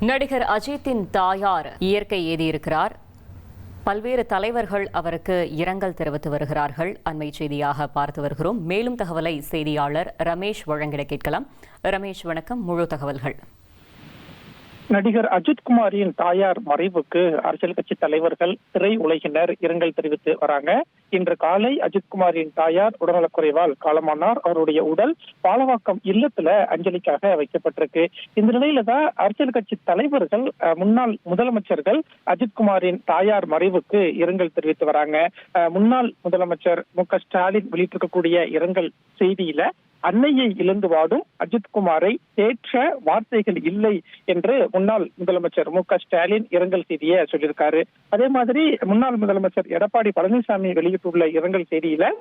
நடிகர் அஜித்தின் தாயார் இயற்கை எய்தியிருக்கிறார். பல்வேறு தலைவர்கள் அவருக்கு இரங்கல் தெரிவித்து வருகிறார்கள். அண்மை செய்தியாக பார்த்து வருகிறோம். மேலும் தகவலை செய்தியாளர் ரமேஷ் வழங்கிட கேட்கலாம். ரமேஷ், வணக்கம். முழு தகவல்கள். நடிகர் அஜித்குமாரின் தாயார் மறைவுக்கு அரசியல் கட்சி தலைவர்கள், திரை உலகினர் இரங்கல் தெரிவித்து வராங்க. இன்று காலை அஜித்குமாரின் தாயார் உடல்நலக்குறைவால் காலமானார். அவருடைய உடல் பாலவாக்கம் இல்லத்துல அஞ்சலிக்காக வைக்கப்பட்டிருக்கு. இந்த நிலையில தான் அரசியல் கட்சி தலைவர்கள், முன்னாள் முதலமைச்சர்கள் அஜித்குமாரின் தாயார் மறைவுக்கு இரங்கல் தெரிவித்து வராங்க. முன்னாள் முதலமைச்சர் மு.க. ஸ்டாலின் வெளியிட்டிருக்கக்கூடிய இரங்கல் செய்தியில, அன்னையை இழந்து வாடும் அஜித்குமாரை தேற்ற வார்த்தைகள் இல்லை என்று முன்னாள் முதலமைச்சர் மு.க. ஸ்டாலின் இரங்கல் செய்தியை சொல்லியிருக்காரு. அதே மாதிரி முன்னாள் முதலமைச்சர் எடப்பாடி பழனிசாமி வெளியிட்டுள்ள இரங்கல் செய்தியில,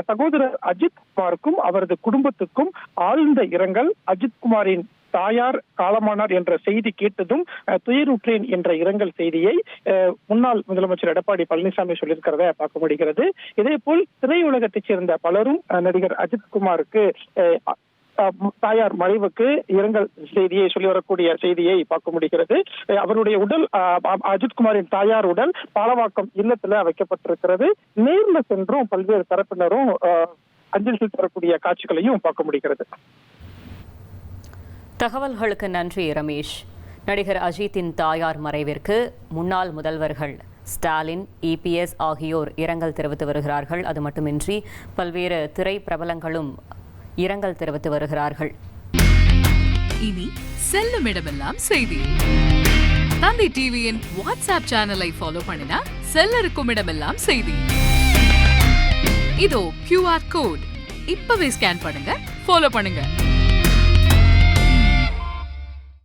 சகோதரர் அஜித்குமாருக்கும் அவரது குடும்பத்துக்கும் ஆழ்ந்த இரங்கல். அஜித்குமாரின் தாயார் காலமானார் என்ற செய்தி கேட்டதும் துயருற்றேன் என்ற இரங்கல் செய்தியை முன்னாள் முதலமைச்சர் எடப்பாடி பழனிசாமி சொல்லியிருக்கிறத பார்க்க முடிகிறது. இதே போல் திரையுலகத்தைச் சேர்ந்த பலரும் நடிகர் அஜித்குமாருக்கு தாயார் மறைவுக்கு இரங்கல் செய்தியை சொல்லி வரக்கூடிய செய்தியை பார்க்க முடிகிறது. அவருடைய உடல், அஜித்குமாரின் தாயார் உடல் பாலவாக்கம் இல்லத்துல வைக்கப்பட்டிருக்கிறது. நேர்ல சென்றும் பல்வேறு தரப்பினரும் அஞ்சலி செலுத்தக்கூடிய காட்சிகளையும் பார்க்க முடிகிறது. தகவல்களுக்கு நன்றி ரமேஷ். நடிகர் அஜித்தின் தாயார் மறைவிற்கு முன்னாள் முதல்வர்கள் ஸ்டாலின், இபிஎஸ் ஆகியோர் இரங்கல் தெரிவித்து வருகிறார்கள். அது மட்டுமின்றி பல்வேறு திரை பிரபலங்களும் இரங்கல் தெரிவித்து வருகிறார்கள். இனி செல்லும் இடமெல்லாம் செய்தி. தந்தை டிவியின் வாட்ஸ்அப் சேனலை ஃபாலோ பண்ணினா செல்ல இருக்கும் இடமெல்லாம் செய்தி. இதோ QR கோட், இப்பவே ஸ்கேன் பண்ணுங்க, ஃபாலோ பண்ணுங்க.